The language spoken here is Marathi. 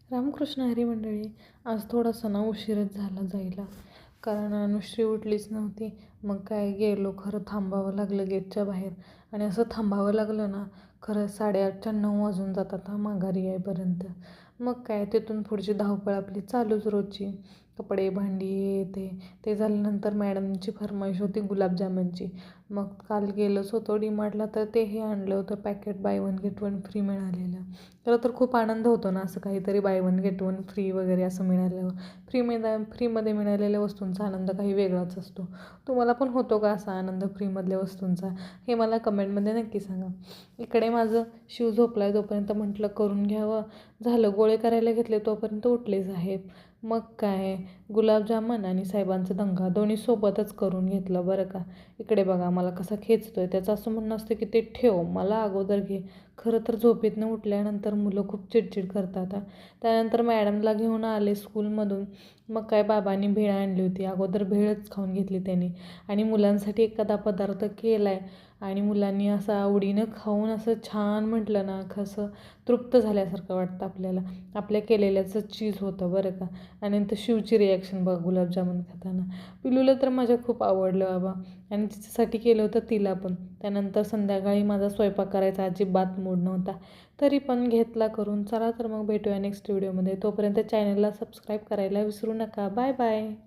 रामकृष्ण हरी मंडळी. आज थोडासा ना उशीरच झाला जायला, कारण अनुश्री उठलीच नव्हती. मग काय गेलो, खरं थांबावं लागलं गेटच्या बाहेर. आणि असं थांबावं लागलं ना, खरं 8:30च्या 9 वाजून जातात हा माघारी यायपर्यंत. मग काय तिथून पुढची धावपळ आपली चालूच रोजची. कपडे भांडी हे ते झाल्यानंतर मॅडमची फरमाईश होती गुलाबजामुनची. मग काल गेलोच होतो डीमार्टला, तर ते हे आणलं होतं packet, by one get one free मिळालेलं. खरं तर खूप आनंद होतो ना असं काहीतरी by one get one free वगैरे असं मिळाल्यावर. फ्रीमध्ये मिळालेल्या वस्तूंचा आनंद काही वेगळाच असतो. तुम्हाला पण होतो का असा आनंद फ्रीमधल्या वस्तूंचा? हे मला कमेंटमध्ये नक्की सांगा. इकडे माझं शिव झोपला आहे तोपर्यंत म्हटलं करून घ्यावं. झालं, गोळे करायला घेतले तोपर्यंत उठले साहेब. मग काय, गुलाबजामुन आणि साहेबांचा दंगा दोन्ही सोबतच करून घेतलं बरं का. इकडे बघा मला कसा खेचतोय. त्याचं असं म्हणणं असतं की ते ठेव, मला अगोदर घे. खरं तर झोपेतनं उठल्यानंतर मुलं खूप चिडचिड करतात. त्यानंतर मॅडमला घेऊन आले स्कूलमधून. मग काय, बाबांनी भेळ आणली होती. अगोदर भेळच खाऊन घेतली त्यांनी. आणि मुलांसाठी एखादा पदार्थ केला आहे आणि मुलांनी असं आवडीनं खाऊन असं छान म्हटलं ना, कसं तृप्त झाल्यासारखं वाटतं आपल्याला. आपल्या केलेल्याचं चीज होतं बरं का. आणि नंतर शिवची रिॲक्शन बघा गुलाबजामुन खाताना. पिलूला तर माझ्या खूप आवडलं बाबा, आणि तिच्यासाठी केलं होतं तिला पण. त्यानंतर संध्याकाळी माझा स्वयंपाक करायचा अजिबात मूड नव्हता, तरी पण घेतला करून. चला तर मग भेटूया नेक्स्ट व्हिडिओमध्ये. तोपर्यंत चॅनलला सबस्क्राईब करायला विसरू नका. Bye bye.